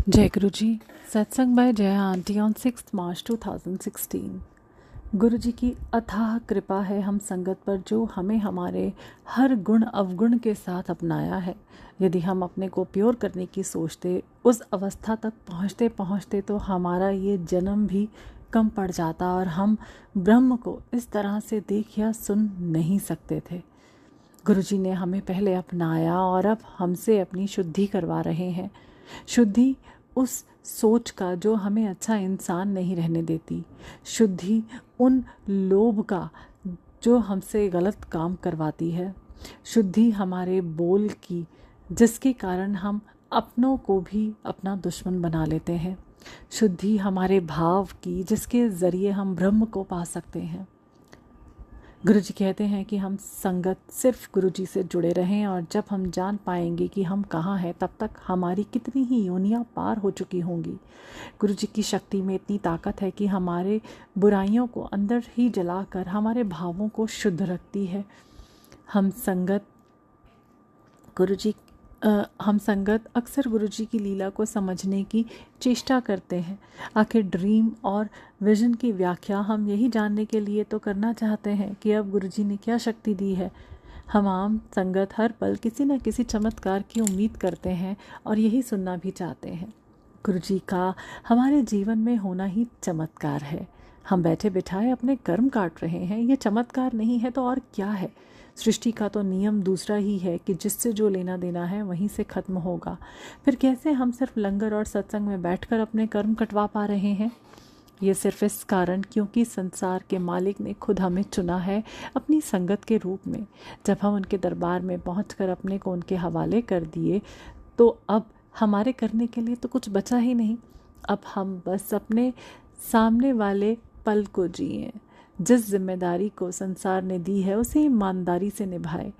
जय गुरु जी। सत्संग bye Jaya aunty on 6 मार्च 2016। गुरु जी की अथाह कृपा है हम संगत पर, जो हमें हमारे हर गुण अवगुण के साथ अपनाया है। यदि हम अपने को प्योर करने की सोचते, उस अवस्था तक पहुँचते पहुँचते तो हमारा ये जन्म भी कम पड़ जाता और हम ब्रह्म को इस तरह से देख या सुन नहीं सकते थे। गुरुजी ने हमें पहले अपनाया और अब हमसे अपनी शुद्धि करवा रहे हैं। शुद्धि उस सोच का जो हमें अच्छा इंसान नहीं रहने देती। शुद्धि उन लोभ का जो हमसे गलत काम करवाती है। शुद्धि हमारे बोल की, जिसके कारण हम अपनों को भी अपना दुश्मन बना लेते हैं। शुद्धि हमारे भाव की, जिसके ज़रिए हम ब्रह्म को पा सकते हैं। गुरुजी कहते हैं कि हम संगत सिर्फ गुरुजी से जुड़े रहें, और जब हम जान पाएंगे कि हम कहाँ हैं, तब तक हमारी कितनी ही योनियाँ पार हो चुकी होंगी। गुरुजी की शक्ति में इतनी ताकत है कि हमारे बुराइयों को अंदर ही जलाकर हमारे भावों को शुद्ध रखती है। हम संगत अक्सर गुरुजी की लीला को समझने की चेष्टा करते हैं। आखिर ड्रीम और विजन की व्याख्या हम यही जानने के लिए तो करना चाहते हैं कि अब गुरुजी ने क्या शक्ति दी है। हम आम संगत हर पल किसी न किसी चमत्कार की उम्मीद करते हैं और यही सुनना भी चाहते हैं। गुरुजी का हमारे जीवन में होना ही चमत्कार है। हम बैठे बिठाए अपने कर्म काट रहे हैं, ये चमत्कार नहीं है तो और क्या है। सृष्टि का तो नियम दूसरा ही है कि जिससे जो लेना देना है वहीं से खत्म होगा। फिर कैसे हम सिर्फ लंगर और सत्संग में बैठकर अपने कर्म कटवा पा रहे हैं? ये सिर्फ इस कारण क्योंकि संसार के मालिक ने खुद हमें चुना है अपनी संगत के रूप में। जब हम उनके दरबार में पहुंचकर अपने को उनके हवाले कर दिए, तो अब हमारे करने के लिए तो कुछ बचा ही नहीं। अब हम बस अपने सामने वाले पल को जिए, जिस जिम्मेदारी को संसार ने दी है उसे ईमानदारी से निभाए।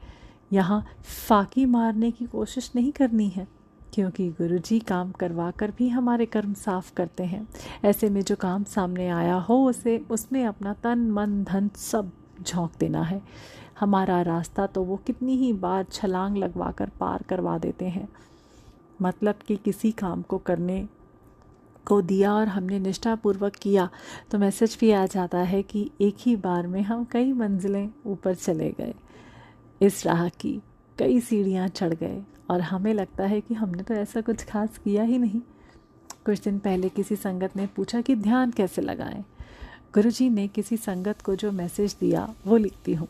यहाँ फाकी मारने की कोशिश नहीं करनी है, क्योंकि गुरुजी काम करवा कर भी हमारे कर्म साफ करते हैं। ऐसे में जो काम सामने आया हो उसे उसमें अपना तन मन धन सब झोंक देना है। हमारा रास्ता तो वो कितनी ही बार छलांग लगवा कर पार करवा देते हैं। मतलब कि किसी काम को करने को दिया और हमने निष्ठापूर्वक किया तो मैसेज भी आ जाता है कि एक ही बार में हम कई मंजिलें ऊपर चले गए, इस राह की कई सीढ़ियाँ चढ़ गए, और हमें लगता है कि हमने तो ऐसा कुछ खास किया ही नहीं। कुछ दिन पहले किसी संगत ने पूछा कि ध्यान कैसे लगाएं। गुरुजी ने किसी संगत को जो मैसेज दिया वो लिखती हूँ।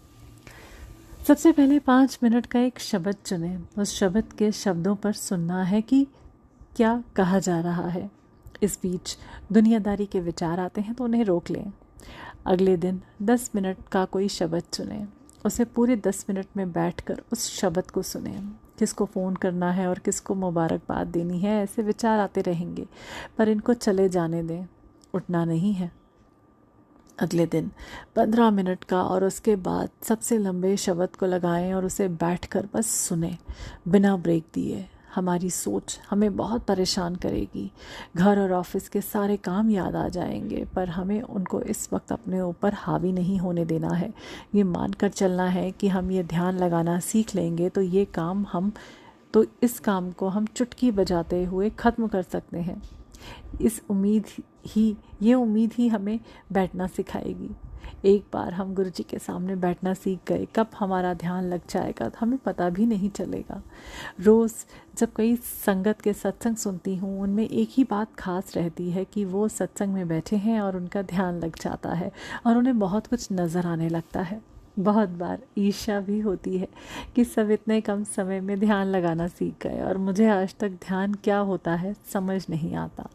सबसे पहले 5 मिनट का एक शब्द चुनें। उस शब्द के शब्दों पर सुनना है कि क्या कहा जा रहा है। इस बीच दुनियादारी के विचार आते हैं तो उन्हें रोक लें। अगले दिन 10 मिनट का कोई शब्द चुनें, उसे पूरे 10 मिनट में बैठकर उस शब्द को सुनें। किसको फ़ोन करना है और किसको मुबारकबाद देनी है, ऐसे विचार आते रहेंगे, पर इनको चले जाने दें, उठना नहीं है। अगले दिन 15 मिनट का और उसके बाद सबसे लंबे शब्द को लगाएं और उसे बैठकर बस सुने बिना ब्रेक दिए। हमारी सोच हमें बहुत परेशान करेगी। घर और ऑफिस के सारे काम याद आ जाएंगे, पर हमें उनको इस वक्त अपने ऊपर हावी नहीं होने देना है। ये मानकर चलना है कि हम ये ध्यान लगाना सीख लेंगे तो इस काम को हम चुटकी बजाते हुए ख़त्म कर सकते हैं। ये उम्मीद ही हमें बैठना सिखाएगी। एक बार हम गुरुजी के सामने बैठना सीख गए, कब हमारा ध्यान लग जाएगा तो हमें पता भी नहीं चलेगा। रोज़ जब कई संगत के सत्संग सुनती हूँ, उनमें एक ही बात खास रहती है कि वो सत्संग में बैठे हैं और उनका ध्यान लग जाता है और उन्हें बहुत कुछ नज़र आने लगता है। बहुत बार ईर्ष्या भी होती है कि सब इतने कम समय में ध्यान लगाना सीख गए और मुझे आज तक ध्यान क्या होता है समझ नहीं आता।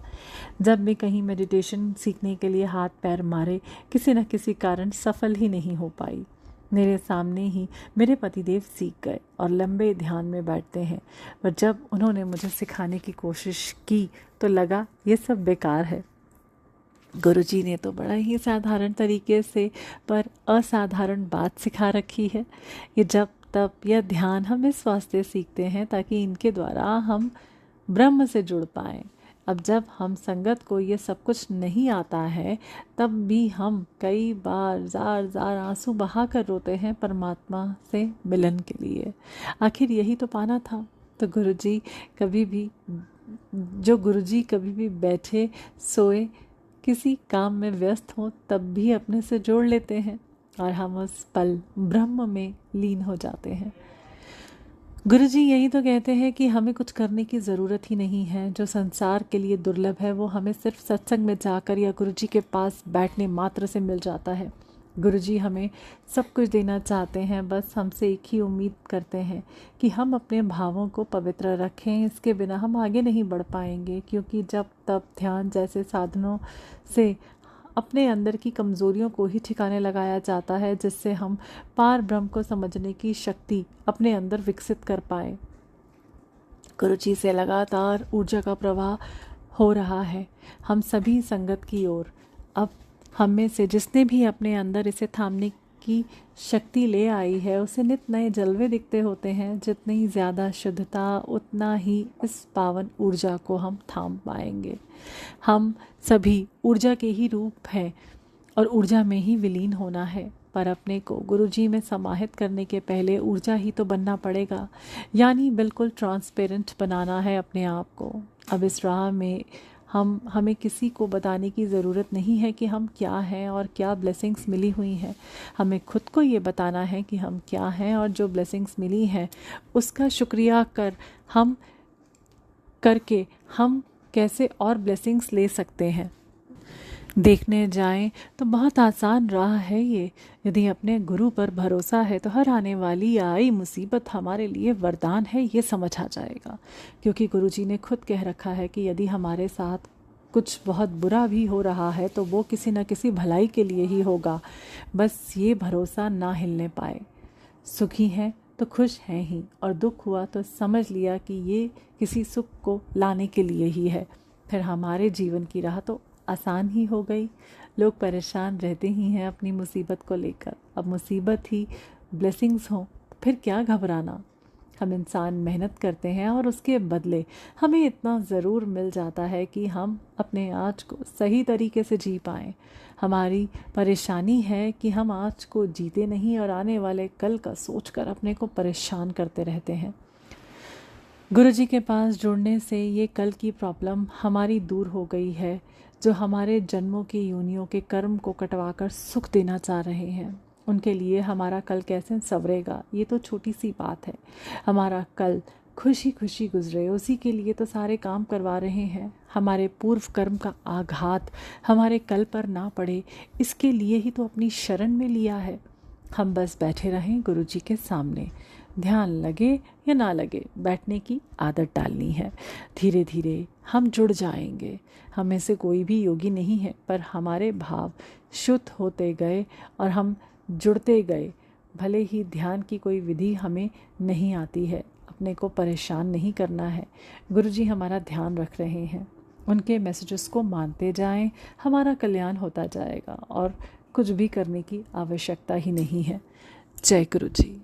जब भी कहीं मेडिटेशन सीखने के लिए हाथ पैर मारे, किसी न किसी कारण सफल ही नहीं हो पाई। मेरे सामने ही मेरे पतिदेव सीख गए और लंबे ध्यान में बैठते हैं, पर जब उन्होंने मुझे सिखाने की कोशिश की तो लगा ये सब बेकार है। गुरुजी ने तो बड़ा ही साधारण तरीके से पर असाधारण बात सिखा रखी है। ये जब तब यह ध्यान हम इस वास्ते सीखते हैं ताकि इनके द्वारा हम ब्रह्म से जुड़ पाएं। अब जब हम संगत को ये सब कुछ नहीं आता है, तब भी हम कई बार जार जार आंसू बहाकर रोते हैं परमात्मा से मिलन के लिए। आखिर यही तो पाना था। तो गुरुजी कभी भी जो गुरुजी कभी भी बैठे सोए किसी काम में व्यस्त हों तब भी अपने से जोड़ लेते हैं और हम उस पल ब्रह्म में लीन हो जाते हैं। गुरुजी यही तो कहते हैं कि हमें कुछ करने की ज़रूरत ही नहीं है। जो संसार के लिए दुर्लभ है वो हमें सिर्फ सत्संग में जाकर या गुरुजी के पास बैठने मात्र से मिल जाता है। गुरुजी हमें सब कुछ देना चाहते हैं, बस हमसे एक ही उम्मीद करते हैं कि हम अपने भावों को पवित्र रखें। इसके बिना हम आगे नहीं बढ़ पाएंगे, क्योंकि जब तब ध्यान जैसे साधनों से अपने अंदर की कमज़ोरियों को ही ठिकाने लगाया जाता है, जिससे हम पार ब्रह्म को समझने की शक्ति अपने अंदर विकसित कर पाए। गुरुजी से लगातार ऊर्जा का प्रवाह हो रहा है हम सभी संगत की ओर। अब हम में से जिसने भी अपने अंदर इसे थामने की शक्ति ले आई है उसे नित नए जलवे दिखते होते हैं। जितनी ज़्यादा शुद्धता उतना ही इस पावन ऊर्जा को हम थाम पाएंगे। हम सभी ऊर्जा के ही रूप हैं और ऊर्जा में ही विलीन होना है, पर अपने को गुरुजी में समाहित करने के पहले ऊर्जा ही तो बनना पड़ेगा, यानी बिल्कुल ट्रांसपेरेंट बनाना है अपने आप को। अब इस राह में हमें किसी को बताने की ज़रूरत नहीं है कि हम क्या हैं और क्या ब्लेसिंग्स मिली हुई हैं। हमें खुद को ये बताना है कि हम क्या हैं और जो ब्लेसिंग्स मिली हैं उसका शुक्रिया करके हम कैसे और ब्लेसिंग्स ले सकते हैं। देखने जाएं तो बहुत आसान राह है ये। यदि अपने गुरु पर भरोसा है तो हर आने वाली आई मुसीबत हमारे लिए वरदान है, ये समझ आ जाएगा। क्योंकि गुरुजी ने खुद कह रखा है कि यदि हमारे साथ कुछ बहुत बुरा भी हो रहा है तो वो किसी न किसी भलाई के लिए ही होगा, बस ये भरोसा ना हिलने पाए। सुखी हैं तो खुश हैं ही, और दुख हुआ तो समझ लिया कि ये किसी सुख को लाने के लिए ही है। फिर हमारे जीवन की राह तो आसान ही हो गई। लोग परेशान रहते ही हैं अपनी मुसीबत को लेकर। अब मुसीबत ही ब्लेसिंग्स हों फिर क्या घबराना। हम इंसान मेहनत करते हैं और उसके बदले हमें इतना ज़रूर मिल जाता है कि हम अपने आज को सही तरीके से जी पाएँ। हमारी परेशानी है कि हम आज को जीते नहीं और आने वाले कल का सोचकर अपने को परेशान करते रहते हैं। गुरुजी के पास जुड़ने से ये कल की प्रॉब्लम हमारी दूर हो गई है, जो हमारे जन्मों की योनियों के कर्म को कटवाकर सुख देना चाह रहे हैं। उनके लिए हमारा कल कैसे संवरेगा ये तो छोटी सी बात है। हमारा कल खुशी खुशी गुजरे उसी के लिए तो सारे काम करवा रहे हैं। हमारे पूर्व कर्म का आघात हमारे कल पर ना पड़े, इसके लिए ही तो अपनी शरण में लिया है। हम बस बैठे रहें गुरुजी के सामने, ध्यान लगे या ना लगे बैठने की आदत डालनी है। धीरे धीरे हम जुड़ जाएंगे। हमें से कोई भी योगी नहीं है, पर हमारे भाव शुद्ध होते गए और हम जुड़ते गए। भले ही ध्यान की कोई विधि हमें नहीं आती है, अपने को परेशान नहीं करना है। गुरुजी हमारा ध्यान रख रहे हैं, उनके मैसेजेस को मानते जाएं, हमारा कल्याण होता जाएगा और कुछ भी करने की आवश्यकता ही नहीं है। जय गुरुजी।